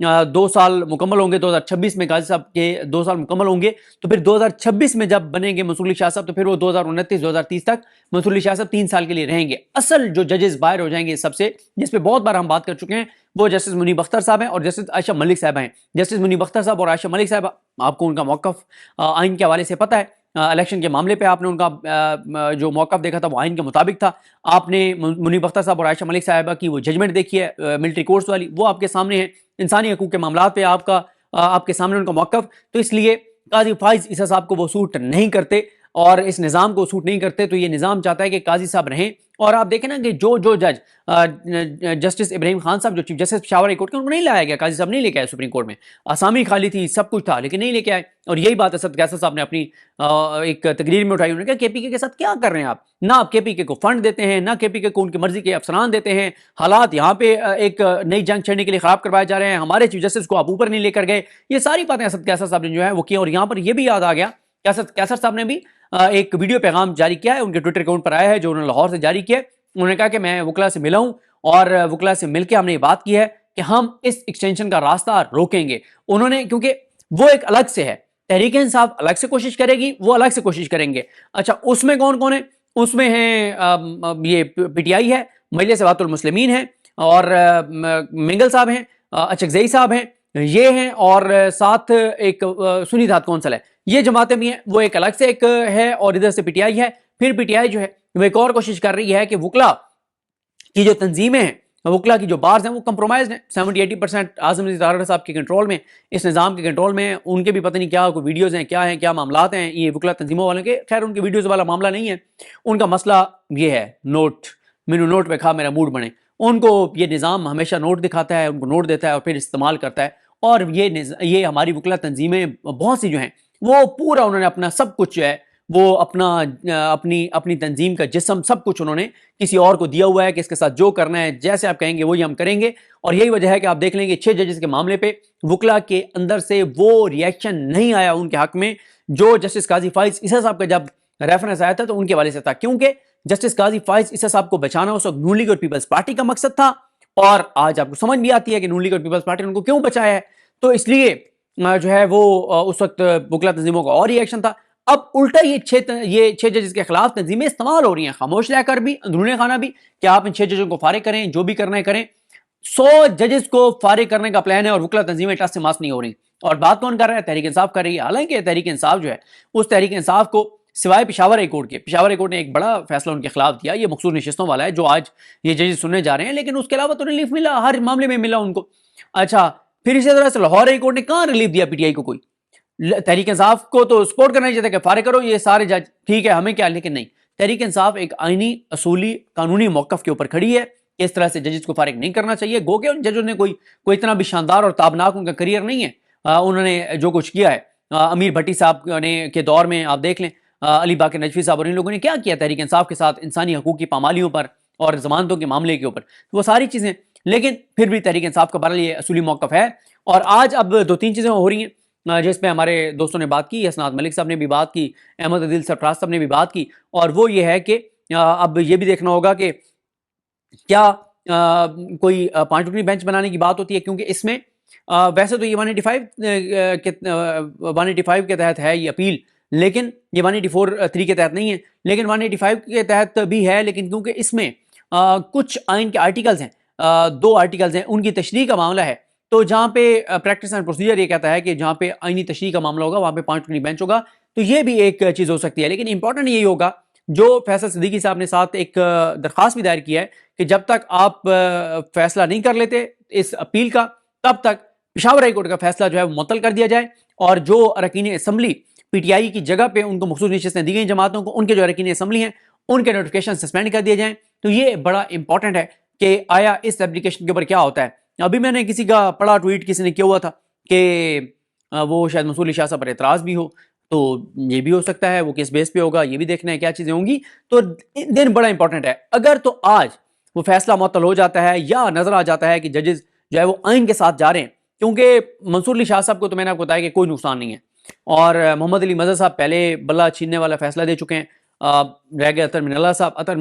2 سال مکمل ہوں گے, 2026 میں قاضی صاحب کے 2 سال مکمل ہوں گے, تو پھر 2026 میں جب بنیں گے منصور علی شاہ صاحب, تو پھر وہ 2029-2030 تک منصور علی شاہ صاحب 3 سال کے لیے رہیں گے. اصل جو ججز باہر ہو جائیں گے سب سے, جس پہ بہت بار ہم بات کر چکے ہیں, وہ جسٹس منیب اختر صاحب ہیں اور جسٹس عائشہ ملک صاحب ہیں. جسٹس منیب اختر صاحب اور عائشہ ملک صاحب, آپ کو ان کا موقف آئین کے حوالے سے پتہ ہے. الیکشن کے معاملے پہ آپ نے ان کا جو موقف دیکھا تھا وہ آئین کے مطابق تھا. آپ نے منیب اختر صاحب اور عائشہ ملک صاحبہ کی وہ ججمنٹ دیکھی ہے ملٹری کورٹس والی, وہ آپ کے سامنے ہے. انسانی حقوق کے معاملات پہ آپ کے سامنے ان کا موقف. تو اس لیے قاضی فائز عیسیٰ صاحب کو وہ سوٹ نہیں کرتے اور اس نظام کو سوٹ نہیں کرتے. تو یہ نظام چاہتا ہے کہ قاضی صاحب رہیں. اور آپ دیکھیں نا کہ جو جج جسٹس ابراہیم خان صاحب جو chief justice Peshawar high court کے, ان کو نہیں لایا گیا, قاضی صاحب نہیں لے کے آئے سپریم کورٹ میں. آسامی خالی تھی, سب کچھ تھا, لیکن نہیں لے کے آئے. اور یہی بات اسد قیصر صاحب نے اپنی ایک تقریر میں اٹھائی. انہوں نے کہا کے پی کے ساتھ کیا کر رہے ہیں آپ, نہ آپ کے پی کے کو فنڈ دیتے ہیں, نہ کے پی کے کو ان کی مرضی کے افسران دیتے ہیں. حالات یہاں پہ ایک نئی جنگ چھڑنے کے لیے خراب کروائے جا رہے ہیں. ہمارے چیف جسٹس کو آپ اوپر نہیں لے کر گئے. یہ ساری باتیں اسد قیصر صاحب نے جو ہے وہ کی. اور یہاں پر یہ بھی یاد آ گیا کہ اسد قیصر صاحب نے بھی ایک ویڈیو پیغام جاری کیا ہے, ان کے ٹویٹر اکاؤنٹ پر آیا ہے, جو انہوں نے لاہور سے جاری کیا ہے. انہوں نے کہا کہ میں وکلا سے ملا ہوں اور وکلا سے مل کے ہم نے یہ بات کی ہے کہ ہم اس ایکسٹینشن کا راستہ روکیں گے. انہوں نے, کیونکہ وہ ایک الگ سے ہے, تحریک انصاف الگ سے کوشش کرے گی, وہ الگ سے کوشش کریں گے. اچھا, اس میں کون کون ہے؟ اس میں ہیں یہ پی ٹی آئی ہے, مجلس اتحاد المسلمین ہے, اور منگل صاحب ہیں, اچکزئی صاحب ہیں, یہ ہیں, اور ساتھ ایک سنی اتحاد کونسل ہے. یہ جماعتیں بھی ہیں, وہ ایک الگ سے ایک ہے, اور ادھر سے پی ٹی آئی ہے. پھر پی ٹی آئی جو ہے وہ ایک اور کوشش کر رہی ہے کہ وکلا کی جو تنظیمیں ہیں, وکلا کی جو بارز ہیں, وہ کمپرومائز ہیں 70-80% اعظم عزیز تارڑ صاحب کے کنٹرول میں, اس نظام کے کنٹرول میں ہیں. ان کے بھی پتہ نہیں کیا کوئی ویڈیوز ہیں, کیا معاملات ہیں یہ وکلا تنظیموں والوں کے. خیر ان کی ویڈیوز والا معاملہ نہیں ہے, ان کا مسئلہ یہ ہے نوٹ, مینو نوٹ پہ کھا میرا موڈ بنے. ان کو یہ نظام ہمیشہ نوٹ دکھاتا ہے, ان کو نوٹ دیتا ہے اور پھر استعمال کرتا ہے. اور یہ ہماری وکلا تنظیمیں بہت سی جو ہیں وہ پورا انہوں نے اپنا سب کچھ جو ہے وہ اپنی تنظیم کا جسم سب کچھ انہوں نے کسی اور کو دیا ہوا ہے کہ اس کے ساتھ جو کرنا ہے, جیسے آپ کہیں گے وہی ہم کریں گے. اور یہی وجہ ہے کہ آپ دیکھ لیں گے 6 ججز کے معاملے پہ وکلا کے اندر سے وہ ریئیکشن نہیں آیا ان کے حق میں جو جسٹس قاضی فائز عیسیٰ صاحب کا جب ریفرنس آیا تھا تو ان کے والے سے تھا. کیونکہ جسٹس قاضی فائز عیسیٰ صاحب کو بچانا اس وقت نون لیگ اور پیپلز پارٹی کا مقصد تھا, اور آج آپ کو سمجھ بھی آتی ہے کہ نون لیگ اور پیپلز پارٹی نے ان کو کیوں بچایا ہے. تو اس لیے جو ہے وہ اس وقت وکلا تنظیموں کا اور ریئیکشن تھا. اب الٹا یہ 6 ججز کے خلاف تنظیمیں استعمال ہو رہی ہیں, خاموش رہ کر بھی, اندرون خانہ بھی, کہ آپ ان 6 ججوں کو فارغ کریں, جو بھی کرنا ہے کریں. 100 ججز کو فارغ کرنے کا پلان ہے اور وکلا تنظیمیں ٹس سے ماس نہیں ہو رہی. اور بات کون کر رہا ہے؟ تحریک انصاف کر رہی ہے. حالانکہ تحریک انصاف جو ہے اس تحریک انصاف کو سوائے پشاور ہائی کورٹ کے, پشاور ہائی کورٹ نے ایک بڑا فیصلہ ان کے خلاف دیا, یہ مخصوص نشستوں والا ہے جو آج یہ ججز سننے جا رہے ہیں, لیکن اس کے علاوہ تو ریلیف ملا, ہر معاملے میں ملا ان کو. اچھا, پھر اسی طرح سے لاہور ہائی کورٹ نے کہاں ریلیف دیا پی ٹی آئی کو؟ کوئی تحریک انصاف کو تو سپورٹ کرنا چاہتا ہے کہ فارغ کرو یہ سارے جج, ٹھیک ہے ہمیں کیا, لیکن نہیں. تحریک انصاف ایک آئینی اصولی قانونی موقف کے اوپر کھڑی ہے کہ اس طرح سے ججز کو فارغ نہیں کرنا چاہیے. گو کہ ان ججوں نے کوئی اتنا بھی شاندار اور تابناک ان کا کریئر نہیں ہے. انہوں نے جو کچھ کیا ہے امیر بھٹی صاحب نے کے دور میں آپ دیکھ لیں, علی باقر نجفی صاحب اور ان لوگوں نے کیا کیا تحریک انصاف کے ساتھ انسانی حقوق کی پامالیوں پر اور ضمانتوں کے معاملے کے اوپر, وہ ساری چیزیں. لیکن پھر بھی تحریک انصاف کا بہرحال یہ اصولی موقف ہے. اور آج اب 2-3 چیزیں ہو رہی ہیں جس پہ ہمارے دوستوں نے بات کی, اسناد ملک صاحب نے بھی بات کی, احمد عدیل سرفراز صاحب نے بھی بات کی. اور وہ یہ ہے کہ اب یہ بھی دیکھنا ہوگا کہ کیا کوئی 5 رکنی بینچ بنانے کی بات ہوتی ہے, کیونکہ اس میں ویسے تو یہ 185 کے تحت ہے یہ اپیل, لیکن یہ 184(3) کے تحت نہیں ہے, لیکن 185 کے تحت بھی ہے. لیکن کیونکہ اس میں کچھ آئین کے آرٹیکلز ہیں, 2 آرٹیکلز ہیں, ان کی تشریح کا معاملہ ہے. تو جہاں پہ پریکٹس اینڈ پروسیجر یہ کہتا ہے کہ جہاں پہ آئینی تشریح کا معاملہ ہوگا وہاں پہ 5 رکنی بینچ ہوگا, تو یہ بھی ایک چیز ہو سکتی ہے. لیکن امپورٹنٹ یہی ہوگا جو فیصل صدیقی صاحب نے ساتھ ایک درخواست بھی دائر کیا ہے کہ جب تک آپ فیصلہ نہیں کر لیتے اس اپیل کا, تب تک پشاور ہائی کورٹ کا فیصلہ جو ہے وہ معطل کر دیا جائے, اور جو اراکین اسمبلی پی ٹی آئی کی جگہ پہ ان کو مخصوص نشستیں دی گئی جماعتوں کو, ان کے جو اراکین اسمبلی ہیں ان کے نوٹیفکیشن سسپینڈ کر دیے جائیں. تو یہ بڑا امپورٹنٹ ہے کہ آیا اس ایپلیکیشن کے اوپر کیا ہوتا ہے. ابھی میں نے کسی کا پڑھا ٹویٹ کسی نے کیا ہوا تھا کہ وہ شاید منصور علی شاہ صاحب پر اعتراض بھی ہو, تو یہ بھی ہو سکتا ہے وہ کس بیس پہ ہوگا, یہ بھی دیکھنا ہے کیا چیزیں ہوں گی. تو دن بڑا امپورٹنٹ ہے. اگر تو آج وہ فیصلہ معطل ہو جاتا ہے یا نظر آ جاتا ہے کہ ججز جو ہے وہ آئین کے ساتھ جا رہے ہیں, کیونکہ منصور علی شاہ صاحب کو تو میں نے آپ کو بتایا کہ کوئی نقصان نہیں ہے, اور محمد علی مظہر صاحب پہلے بلہ چھیننے والا فیصلہ دے چکے ہیں. رہ گئے اطہر من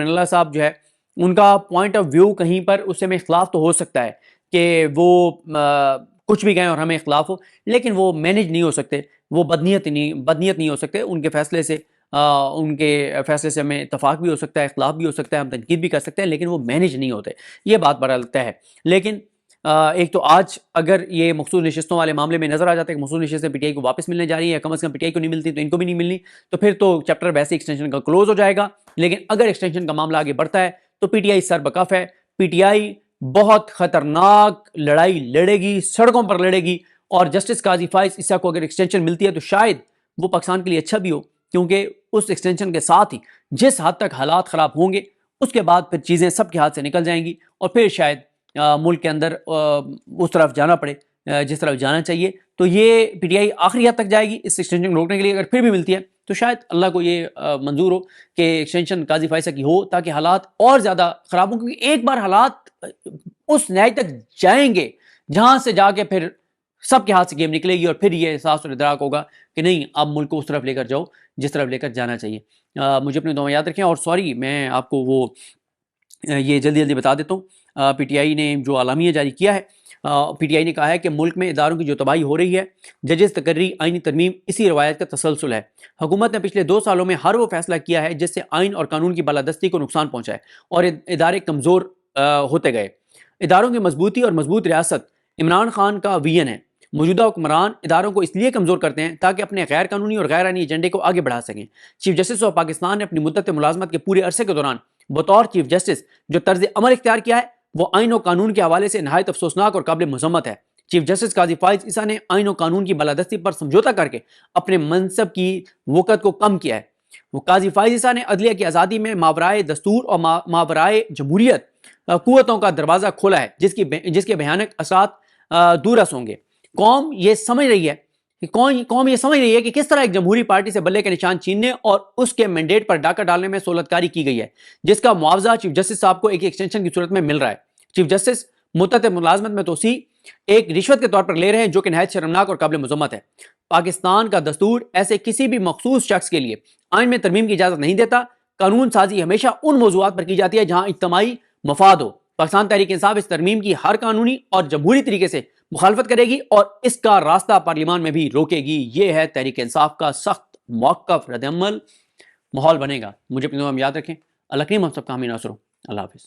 اللہ صاحب جو ہے ان کا پوائنٹ آف ویو کہیں پر اس سے میں اختلاف تو ہو سکتا ہے کہ وہ کچھ بھی کہیں اور ہمیں اختلاف ہو، لیکن وہ مینج نہیں ہو سکتے، وہ بدنیت نہیں ہو سکتے. ان کے فیصلے سے ہمیں اتفاق بھی ہو سکتا ہے، اختلاف بھی ہو سکتا ہے، ہم تنقید بھی کر سکتے ہیں، لیکن وہ مینج نہیں ہوتے. یہ بات بہرحال طے ہے. لیکن ایک تو آج اگر یہ مخصوص نشستوں والے معاملے میں نظر آ جاتا ہے کہ مخصوص نشستیں پی ٹی آئی کو واپس ملنے جا رہی ہیں، یا کم از کم پی ٹی آئی کو نہیں ملتی تو ان کو بھی نہیں ملنی، تو پھر تو چیپٹر ویسے ایکسٹینشن کا کلوز ہو جائے گا. لیکن اگر ایکسٹینشن کا معاملہ آگے بڑھتا ہے تو پی ٹی آئی سر بکف ہے. پی ٹی آئی بہت خطرناک لڑائی لڑے گی، سڑکوں پر لڑے گی. اور جسٹس قاضی فائز عیسیٰ کو اگر ایکسٹینشن ملتی ہے تو شاید وہ پاکستان کے لیے اچھا بھی ہو، کیونکہ اس ایکسٹینشن کے ساتھ ہی جس حد تک حالات خراب ہوں گے اس کے بعد پھر چیزیں سب کے ہاتھ سے نکل جائیں گی، اور پھر شاید ملک کے اندر اس طرف جانا پڑے جس طرف جانا چاہیے. تو یہ پی ٹی آئی آخری حد تک جائے گی اس ایکسٹینشن کو روکنے کے لیے. اگر پھر بھی ملتی ہے تو شاید اللہ کو یہ منظور ہو کہ ایکسٹینشن قاضی فائزہ کی ہو، تاکہ حالات اور زیادہ خراب ہوں. کیونکہ ایک بار حالات اس نہج تک جائیں گے جہاں سے جا کے پھر سب کے ہاتھ سے گیم نکلے گی، اور پھر یہ احساس اور ادراک ہوگا کہ نہیں، اب ملک کو اس طرف لے کر جاؤ جس طرف لے کر جانا چاہیے. مجھے اپنے دعا یاد رکھیں. اور سوری، میں آپ کو وہ یہ جلدی بتا دیتا ہوں. پی ٹی آئی نے جو اعلامیہ جاری کیا ہے، پی ٹی آئی نے کہا ہے کہ ملک میں اداروں کی جو تباہی ہو رہی ہے، ججز تقرری آئینی ترمیم اسی روایت کا تسلسل ہے. حکومت نے پچھلے 2 سالوں میں ہر وہ فیصلہ کیا ہے جس سے آئین اور قانون کی بالادستی کو نقصان پہنچا ہے اور ادارے کمزور ہوتے گئے. اداروں کی مضبوطی اور مضبوط ریاست عمران خان کا ویژن ہے. موجودہ حکمران اداروں کو اس لیے کمزور کرتے ہیں تاکہ اپنے غیر قانونی اور غیر آئینی ایجنڈے کو آگے بڑھا سکیں. چیف جسٹس آف پاکستان نے اپنی مدت ملازمت کے پورے عرصے کے دوران بطور چیف جسٹس جو طرز عمل اختیار کیا ہے وہ آئین و قانون کے حوالے سے نہایت افسوسناک اور قابل مذمت ہے. چیف جسٹس قاضی فائز عیسیٰ نے آئین و قانون کی بالادستی پر سمجھوتا کر کے اپنے منصب کی وقت کو کم کیا ہے. وہ قاضی فائز عیسیٰ نے عدلیہ کی آزادی میں ماورائے دستور اور ماورائے جمہوریت قوتوں کا دروازہ کھولا ہے جس کے بھیانک اثرات دورس ہوں گے. قوم یہ سمجھ رہی ہے کہ کس طرح ایک جمہوری پارٹی سے بلے کے نشان چھیننے اور اس کے مینڈیٹ پر ڈاکہ ڈالنے میں سہولت کاری کی گئی ہے، جس کا معاوضہ چیف جسٹس صاحب کو ایک ایکسٹینشن کی صورت میں مل رہا ہے. چیف جسٹس مدت ملازمت میں توسیع ایک رشوت کے طور پر لے رہے ہیں، جو کہ نہایت شرمناک اور قابل مذمت ہے. پاکستان کا دستور ایسے کسی بھی مخصوص شخص کے لیے آئین میں ترمیم کی اجازت نہیں دیتا. قانون سازی ہمیشہ ان موضوعات پر کی جاتی ہے جہاں اجتماعی مفاد ہو. پاکستان تحریک انصاف اس ترمیم کی ہر قانونی اور جمہوری طریقے سے مخالفت کرے گی اور اس کا راستہ پارلیمان میں بھی روکے گی. یہ ہے تحریک انصاف کا سخت موقف رد عمل. ماحول بنے گا. مجھے اپنی دعا میں یاد رکھیں. اللہ کریم ہم سب کا حامی ناصر ہو. اللہ حافظ.